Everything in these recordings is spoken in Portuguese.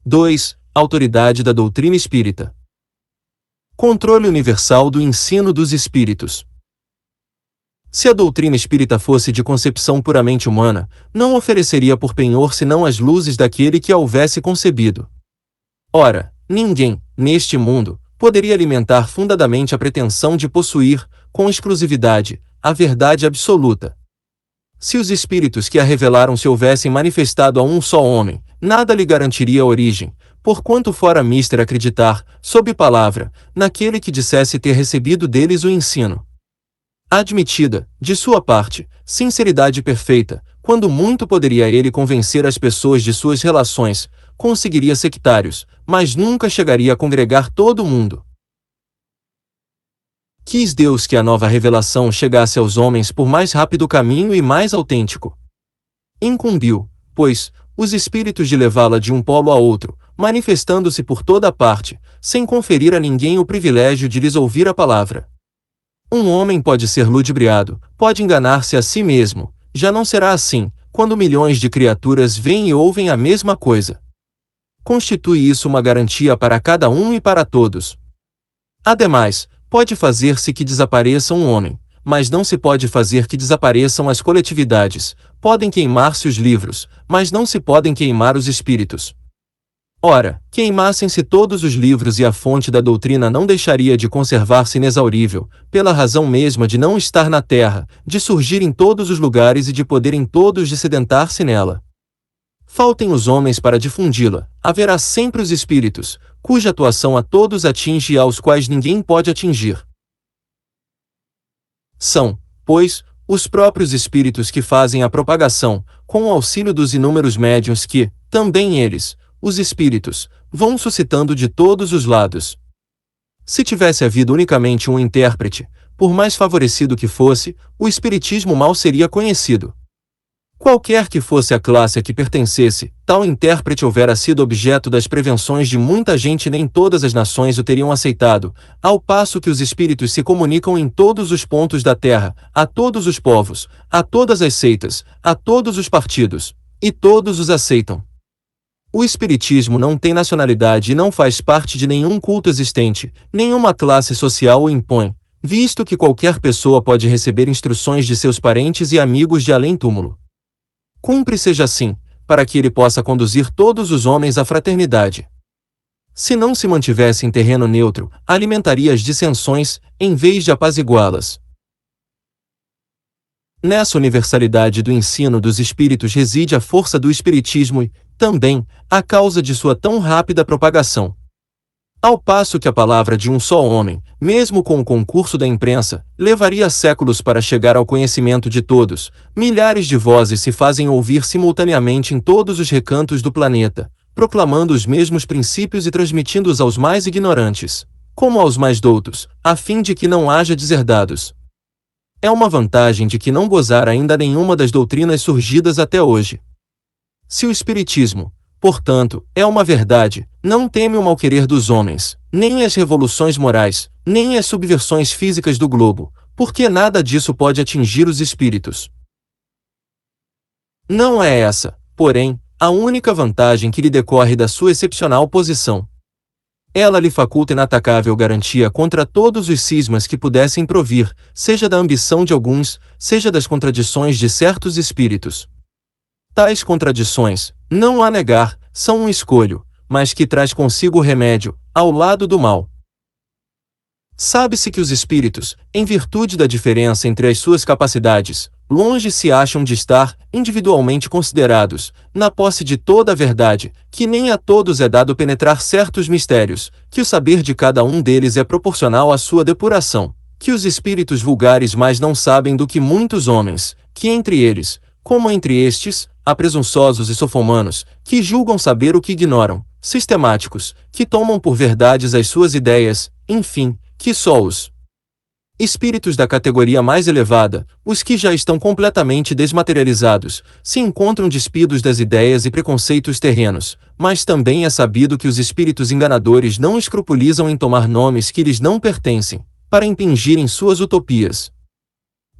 2. Autoridade da doutrina espírita. Controle universal do ensino dos espíritos. Se a doutrina espírita fosse de concepção puramente humana, não ofereceria por penhor senão as luzes daquele que a houvesse concebido. Ora, ninguém, neste mundo, poderia alimentar fundadamente a pretensão de possuir, com exclusividade, a verdade absoluta. Se os espíritos que a revelaram se houvessem manifestado a um só homem, nada lhe garantiria a origem, porquanto fora mister acreditar, sob palavra, naquele que dissesse ter recebido deles o ensino. Admitida, de sua parte, sinceridade perfeita, quando muito poderia ele convencer as pessoas de suas relações, conseguiria sectários, mas nunca chegaria a congregar todo o mundo. Quis Deus que a nova revelação chegasse aos homens por mais rápido caminho e mais autêntico. Incumbiu, pois, os espíritos de levá-la de um polo a outro, manifestando-se por toda a parte, sem conferir a ninguém o privilégio de lhes ouvir a palavra. Um homem pode ser ludibriado, pode enganar-se a si mesmo, já não será assim, quando milhões de criaturas veem e ouvem a mesma coisa. Constitui isso uma garantia para cada um e para todos. Ademais, pode fazer-se que desapareça um homem, mas não se pode fazer que desapareçam as coletividades, podem queimar-se os livros, mas não se podem queimar os espíritos. Ora, queimassem-se todos os livros e a fonte da doutrina não deixaria de conservar-se inexaurível, pela razão mesma de não estar na terra, de surgir em todos os lugares e de poderem todos dissedentar-se nela. Faltem os homens para difundi-la, haverá sempre os espíritos, cuja atuação a todos atinge e aos quais ninguém pode atingir. São, pois, os próprios espíritos que fazem a propagação, com o auxílio dos inúmeros médiuns que, também eles, os espíritos, vão suscitando de todos os lados. Se tivesse havido unicamente um intérprete, por mais favorecido que fosse, o espiritismo mal seria conhecido. Qualquer que fosse a classe a que pertencesse, tal intérprete houvera sido objeto das prevenções de muita gente e nem todas as nações o teriam aceitado, ao passo que os espíritos se comunicam em todos os pontos da terra, a todos os povos, a todas as seitas, a todos os partidos, e todos os aceitam. O espiritismo não tem nacionalidade e não faz parte de nenhum culto existente, nenhuma classe social o impõe, visto que qualquer pessoa pode receber instruções de seus parentes e amigos de além-túmulo. Cumpre seja assim, para que ele possa conduzir todos os homens à fraternidade. Se não se mantivesse em terreno neutro, alimentaria as dissensões, em vez de apaziguá-las. Nessa universalidade do ensino dos espíritos reside a força do espiritismo e, também, a causa de sua tão rápida propagação. Ao passo que a palavra de um só homem, mesmo com o concurso da imprensa, levaria séculos para chegar ao conhecimento de todos, milhares de vozes se fazem ouvir simultaneamente em todos os recantos do planeta, proclamando os mesmos princípios e transmitindo-os aos mais ignorantes, como aos mais doutos, a fim de que não haja deserdados. É uma vantagem de que não gozar ainda nenhuma das doutrinas surgidas até hoje. Se o espiritismo, portanto, é uma verdade, não teme o mal-querer dos homens, nem as revoluções morais, nem as subversões físicas do globo, porque nada disso pode atingir os espíritos. Não é essa, porém, a única vantagem que lhe decorre da sua excepcional posição. Ela lhe faculta inatacável garantia contra todos os cismas que pudessem provir, seja da ambição de alguns, seja das contradições de certos espíritos. Tais contradições, não há negar, são um escolho, mas que traz consigo o remédio, ao lado do mal. Sabe-se que os espíritos, em virtude da diferença entre as suas capacidades, longe se acham de estar, individualmente considerados, na posse de toda a verdade, que nem a todos é dado penetrar certos mistérios, que o saber de cada um deles é proporcional à sua depuração, que os espíritos vulgares mais não sabem do que muitos homens, que entre eles, como entre estes, há presunçosos e sofomanos, que julgam saber o que ignoram, sistemáticos, que tomam por verdades as suas ideias, enfim, que só os espíritos da categoria mais elevada, os que já estão completamente desmaterializados, se encontram despidos das ideias e preconceitos terrenos, mas também é sabido que os espíritos enganadores não escrupulizam em tomar nomes que lhes não pertencem, para impingirem suas utopias.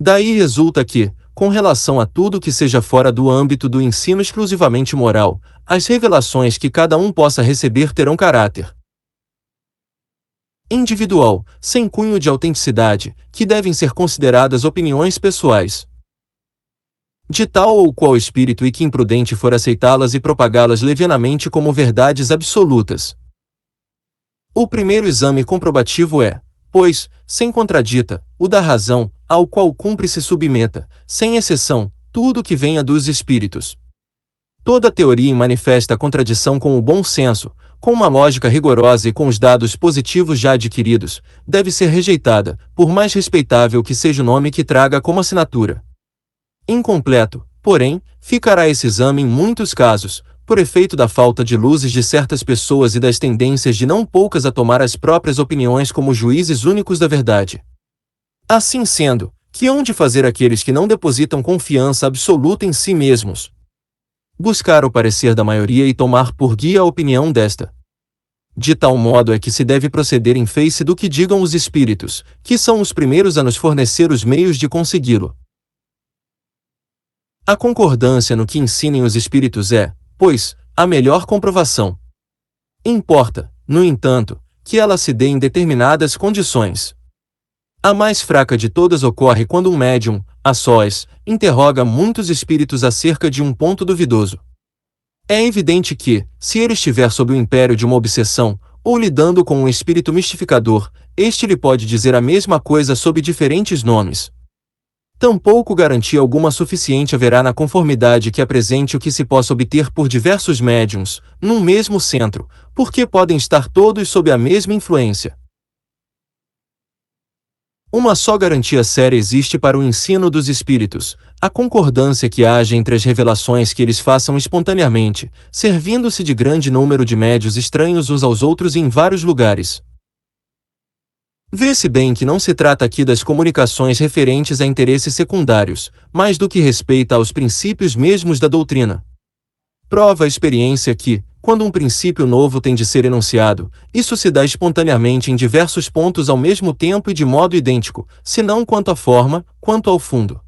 Daí resulta que, com relação a tudo que seja fora do âmbito do ensino exclusivamente moral, as revelações que cada um possa receber terão caráter individual, sem cunho de autenticidade, que devem ser consideradas opiniões pessoais de tal ou qual espírito e que imprudente for aceitá-las e propagá-las levianamente como verdades absolutas. O primeiro exame comprobativo é, pois, sem contradita, o da razão, ao qual cumpre se submeta, sem exceção, tudo que venha dos espíritos. Toda teoria em manifesta contradição com o bom senso, com uma lógica rigorosa e com os dados positivos já adquiridos, deve ser rejeitada, por mais respeitável que seja o nome que traga como assinatura. Incompleto, porém, ficará esse exame em muitos casos, por efeito da falta de luzes de certas pessoas e das tendências de não poucas a tomar as próprias opiniões como juízes únicos da verdade. Assim sendo, que hão de fazer aqueles que não depositam confiança absoluta em si mesmos? Buscar o parecer da maioria e tomar por guia a opinião desta. De tal modo é que se deve proceder em face do que digam os espíritos, que são os primeiros a nos fornecer os meios de consegui-lo. A concordância no que ensinem os espíritos é, pois, a melhor comprovação. Importa, no entanto, que ela se dê em determinadas condições. A mais fraca de todas ocorre quando um médium, a sós, interroga muitos espíritos acerca de um ponto duvidoso. É evidente que, se ele estiver sob o império de uma obsessão, ou lidando com um espírito mistificador, este lhe pode dizer a mesma coisa sob diferentes nomes. Tampouco garantia alguma suficiente haverá na conformidade que apresente o que se possa obter por diversos médiuns, num mesmo centro, porque podem estar todos sob a mesma influência. Uma só garantia séria existe para o ensino dos espíritos, a concordância que haja entre as revelações que eles façam espontaneamente, servindo-se de grande número de médios estranhos uns aos outros e em vários lugares. Vê-se bem que não se trata aqui das comunicações referentes a interesses secundários, mas do que respeita aos princípios mesmos da doutrina. Prova a experiência que, quando um princípio novo tem de ser enunciado, isso se dá espontaneamente em diversos pontos ao mesmo tempo e de modo idêntico, se não quanto à forma, quanto ao fundo.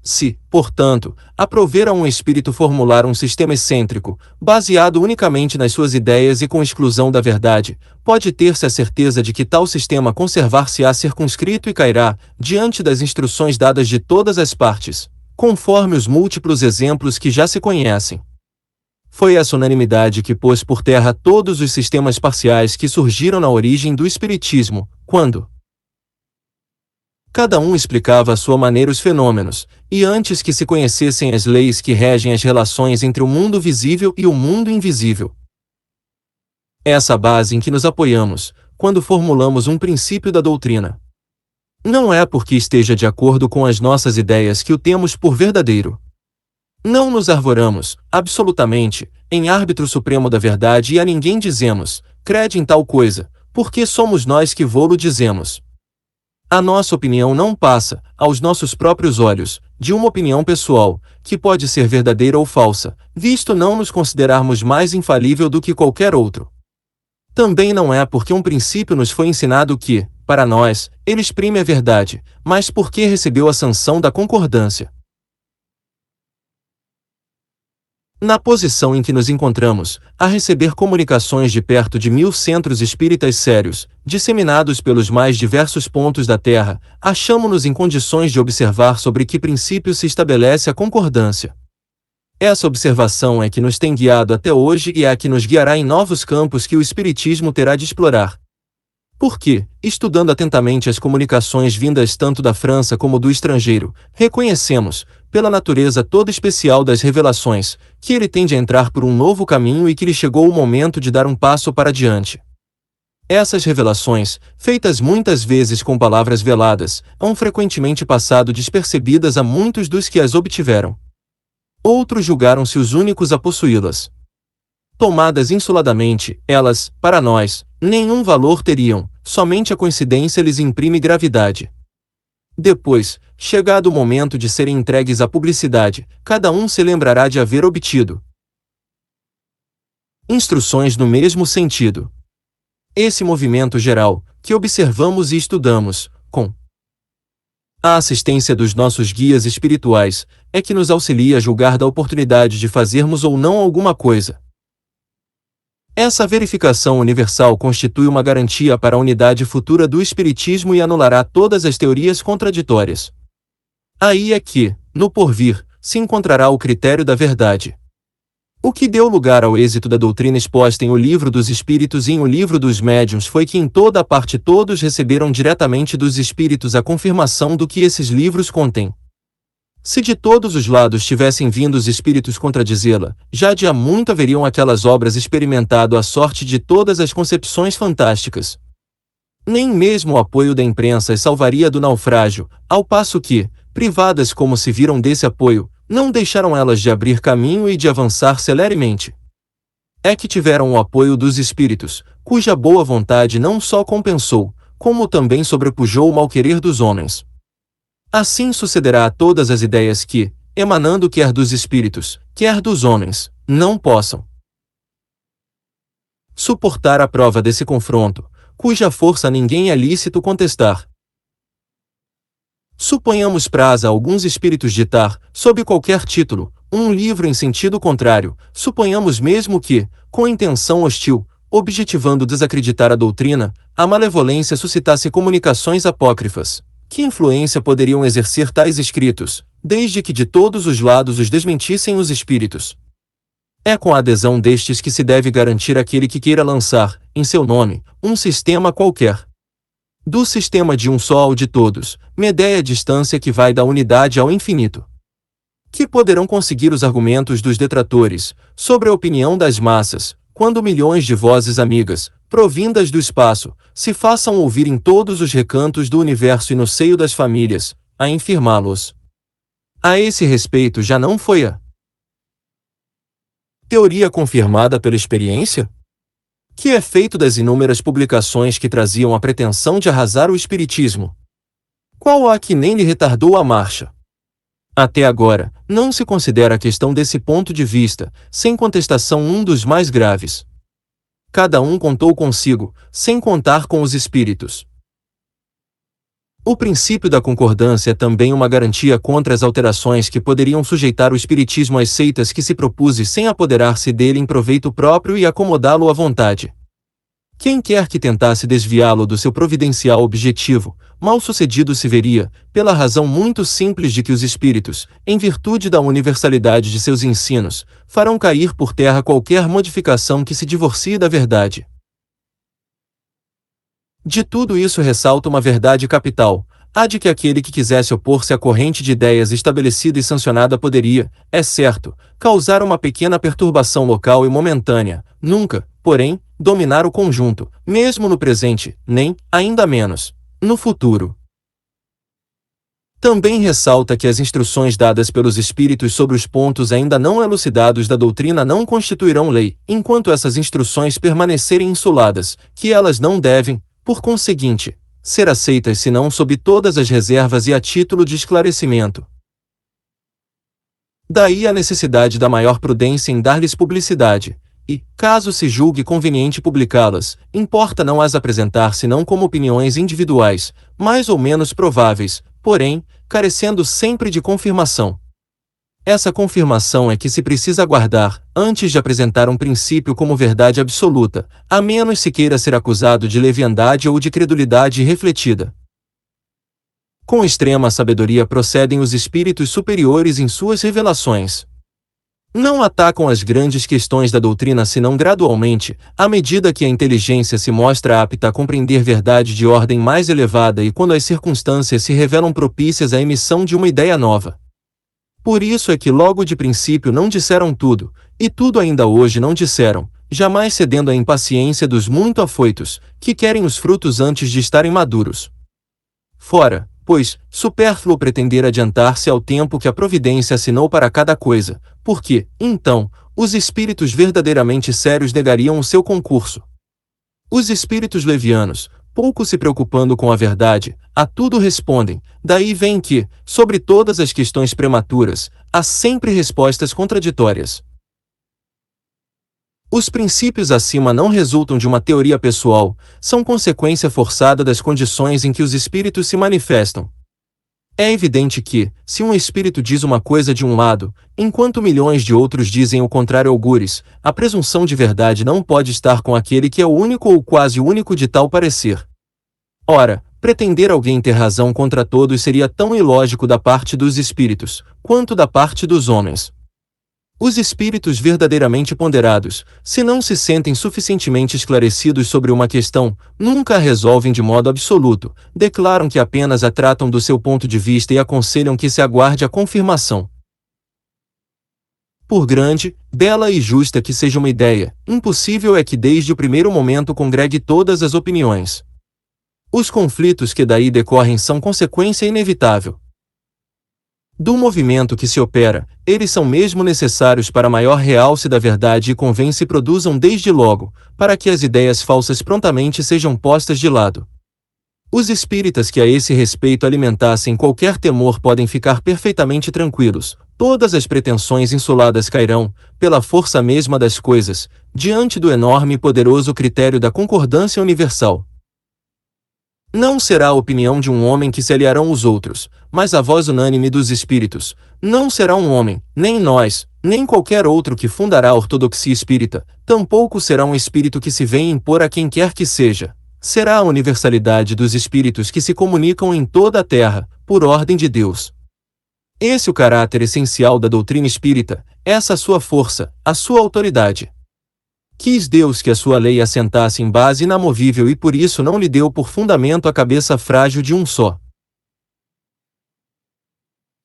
Se, portanto, aprover a um espírito formular um sistema excêntrico, baseado unicamente nas suas ideias e com exclusão da verdade, pode ter-se a certeza de que tal sistema conservar-se-á circunscrito e cairá, diante das instruções dadas de todas as partes, conforme os múltiplos exemplos que já se conhecem. Foi essa unanimidade que pôs por terra todos os sistemas parciais que surgiram na origem do Espiritismo, quando cada um explicava à sua maneira os fenômenos, e antes que se conhecessem as leis que regem as relações entre o mundo visível e o mundo invisível. Essa base em que nos apoiamos, quando formulamos um princípio da doutrina. Não é porque esteja de acordo com as nossas ideias que o temos por verdadeiro. Não nos arvoramos, absolutamente, em árbitro supremo da verdade e a ninguém dizemos, crede em tal coisa, porque somos nós que vô-lo dizemos. A nossa opinião não passa, aos nossos próprios olhos, de uma opinião pessoal, que pode ser verdadeira ou falsa, visto não nos considerarmos mais infalível do que qualquer outro. Também não é porque um princípio nos foi ensinado que, para nós, ele exprime a verdade, mas porque recebeu a sanção da concordância. Na posição em que nos encontramos, a receber comunicações de perto de 1000 centros espíritas sérios, disseminados pelos mais diversos pontos da Terra, achamo-nos em condições de observar sobre que princípio se estabelece a concordância. Essa observação é que nos tem guiado até hoje e é a que nos guiará em novos campos que o Espiritismo terá de explorar. Porque, estudando atentamente as comunicações vindas tanto da França como do estrangeiro, reconhecemos, pela natureza toda especial das revelações, que ele tende a entrar por um novo caminho e que lhe chegou o momento de dar um passo para diante. Essas revelações, feitas muitas vezes com palavras veladas, hão frequentemente passado despercebidas a muitos dos que as obtiveram. Outros julgaram-se os únicos a possuí-las. Tomadas insuladamente, elas, para nós, nenhum valor teriam, somente a coincidência lhes imprime gravidade. Depois, chegado o momento de serem entregues à publicidade, cada um se lembrará de haver obtido instruções no mesmo sentido. Esse movimento geral, que observamos e estudamos, com A assistência dos nossos guias espirituais é que nos auxilia a julgar da oportunidade de fazermos ou não alguma coisa. Essa verificação universal constitui uma garantia para a unidade futura do Espiritismo e anulará todas as teorias contraditórias. Aí é que, no porvir, se encontrará o critério da verdade. O que deu lugar ao êxito da doutrina exposta em O Livro dos Espíritos e em O Livro dos Médiuns foi que em toda a parte todos receberam diretamente dos Espíritos a confirmação do que esses livros contêm. Se de todos os lados tivessem vindo os espíritos contradizê-la, já de há muito haveriam aquelas obras experimentado a sorte de todas as concepções fantásticas. Nem mesmo o apoio da imprensa as salvaria do naufrágio, ao passo que, privadas como se viram desse apoio, não deixaram elas de abrir caminho e de avançar celeremente. É que tiveram o apoio dos espíritos, cuja boa vontade não só compensou, como também sobrepujou o mal-querer dos homens. Assim sucederá a todas as ideias que, emanando quer dos espíritos, quer dos homens, não possam suportar a prova desse confronto, cuja força ninguém é lícito contestar. Suponhamos praza a alguns espíritos ditar, sob qualquer título, um livro em sentido contrário, suponhamos mesmo que, com intenção hostil, objetivando desacreditar a doutrina, a malevolência suscitasse comunicações apócrifas. Que influência poderiam exercer tais escritos, desde que de todos os lados os desmentissem os espíritos? É com a adesão destes que se deve garantir aquele que queira lançar, em seu nome, um sistema qualquer. Do sistema de um só ao de todos, medeia a distância que vai da unidade ao infinito. Que poderão conseguir os argumentos dos detratores, sobre a opinião das massas, quando milhões de vozes amigas, provindas do espaço, se façam ouvir em todos os recantos do universo e no seio das famílias, a infirmá-los? A esse respeito já não foi a teoria confirmada pela experiência? Que é feito das inúmeras publicações que traziam a pretensão de arrasar o espiritismo? Qual há que nem lhe retardou a marcha? Até agora, não se considera a questão desse ponto de vista, sem contestação um dos mais graves. Cada um contou consigo, sem contar com os espíritos. O princípio da concordância é também uma garantia contra as alterações que poderiam sujeitar o espiritismo às seitas que se propuse sem apoderar-se dele em proveito próprio e acomodá-lo à vontade. Quem quer que tentasse desviá-lo do seu providencial objetivo, mal sucedido se veria, pela razão muito simples de que os espíritos, em virtude da universalidade de seus ensinos, farão cair por terra qualquer modificação que se divorcie da verdade. De tudo isso ressalta uma verdade capital, a de que aquele que quisesse opor-se à corrente de ideias estabelecida e sancionada poderia, é certo, causar uma pequena perturbação local e momentânea, nunca, porém, dominar o conjunto, mesmo no presente, nem, ainda menos, no futuro. Também ressalta que as instruções dadas pelos espíritos sobre os pontos ainda não elucidados da doutrina não constituirão lei, enquanto essas instruções permanecerem insuladas, que elas não devem, por conseguinte, ser aceitas senão sob todas as reservas e a título de esclarecimento. Daí a necessidade da maior prudência em dar-lhes publicidade, e, caso se julgue conveniente publicá-las, importa não as apresentar senão como opiniões individuais, mais ou menos prováveis, porém, carecendo sempre de confirmação. Essa confirmação é que se precisa aguardar, antes de apresentar um princípio como verdade absoluta, a menos se queira ser acusado de leviandade ou de credulidade irrefletida. Com extrema sabedoria procedem os espíritos superiores em suas revelações. Não atacam as grandes questões da doutrina senão gradualmente, à medida que a inteligência se mostra apta a compreender verdade de ordem mais elevada e quando as circunstâncias se revelam propícias à emissão de uma ideia nova. Por isso é que logo de princípio não disseram tudo, e tudo ainda hoje não disseram, jamais cedendo à impaciência dos muito afoitos, que querem os frutos antes de estarem maduros. Fora, pois, supérfluo pretender adiantar-se ao tempo que a providência assinou para cada coisa, porque, então, os espíritos verdadeiramente sérios negariam o seu concurso. Os espíritos levianos, pouco se preocupando com a verdade, a tudo respondem, daí vem que, sobre todas as questões prematuras, há sempre respostas contraditórias. Os princípios acima não resultam de uma teoria pessoal, são consequência forçada das condições em que os espíritos se manifestam. É evidente que, se um espírito diz uma coisa de um lado, enquanto milhões de outros dizem o contrário algures, a presunção de verdade não pode estar com aquele que é o único ou quase único de tal parecer. Ora, pretender alguém ter razão contra todos seria tão ilógico da parte dos espíritos, quanto da parte dos homens. Os espíritos verdadeiramente ponderados, se não se sentem suficientemente esclarecidos sobre uma questão, nunca a resolvem de modo absoluto, declaram que apenas a tratam do seu ponto de vista e aconselham que se aguarde a confirmação. Por grande, bela e justa que seja uma ideia, impossível é que desde o primeiro momento congregue todas as opiniões. Os conflitos que daí decorrem são consequência inevitável do movimento que se opera. Eles são mesmo necessários para maior realce da verdade e convém se produzam desde logo, para que as ideias falsas prontamente sejam postas de lado. Os espíritas que a esse respeito alimentassem qualquer temor podem ficar perfeitamente tranquilos. Todas as pretensões insuladas cairão, pela força mesma das coisas, diante do enorme e poderoso critério da concordância universal. Não será a opinião de um homem que se aliarão os outros, mas a voz unânime dos espíritos. Não será um homem, nem nós, nem qualquer outro que fundará a ortodoxia espírita, tampouco será um espírito que se venha impor a quem quer que seja. Será a universalidade dos espíritos que se comunicam em toda a terra, por ordem de Deus. Esse é o caráter essencial da doutrina espírita, essa a sua força, a sua autoridade. Quis Deus que a sua lei assentasse em base inamovível e por isso não lhe deu por fundamento a cabeça frágil de um só.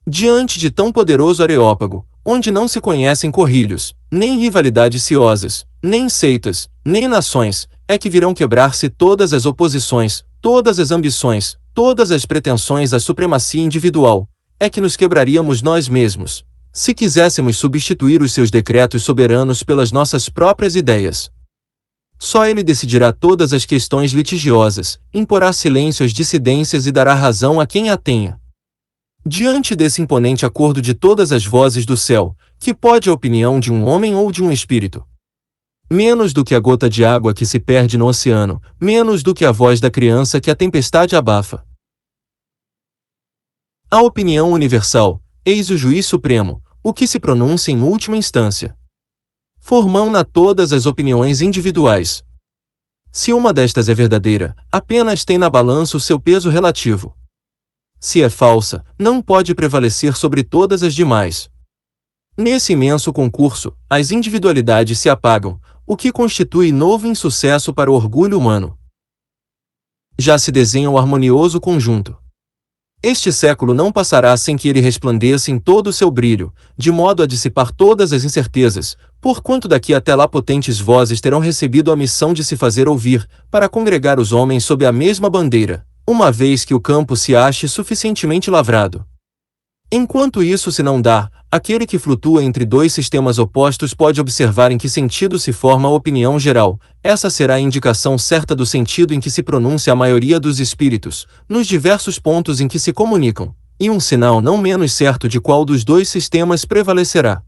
Diante de tão poderoso areópago, onde não se conhecem corrilhos, nem rivalidades ciosas, nem seitas, nem nações, é que virão quebrar-se todas as oposições, todas as ambições, todas as pretensões à supremacia individual, é que nos quebraríamos nós mesmos, se quiséssemos substituir os seus decretos soberanos pelas nossas próprias ideias. Só ele decidirá todas as questões litigiosas, imporá silêncio às dissidências e dará razão a quem a tenha. Diante desse imponente acordo de todas as vozes do céu, que pode a opinião de um homem ou de um espírito? Menos do que a gota de água que se perde no oceano, menos do que a voz da criança que a tempestade abafa. A opinião universal, eis o juiz supremo, o que se pronuncia em última instância. Formam-na todas as opiniões individuais. Se uma destas é verdadeira, apenas tem na balança o seu peso relativo. Se é falsa, não pode prevalecer sobre todas as demais. Nesse imenso concurso, as individualidades se apagam, o que constitui novo insucesso para o orgulho humano. Já se desenha o harmonioso conjunto. Este século não passará sem que ele resplandeça em todo o seu brilho, de modo a dissipar todas as incertezas, porquanto daqui até lá potentes vozes terão recebido a missão de se fazer ouvir, para congregar os homens sob a mesma bandeira, uma vez que o campo se ache suficientemente lavrado. Enquanto isso se não dá, aquele que flutua entre dois sistemas opostos pode observar em que sentido se forma a opinião geral. Essa será a indicação certa do sentido em que se pronuncia a maioria dos espíritos, nos diversos pontos em que se comunicam, e um sinal não menos certo de qual dos dois sistemas prevalecerá.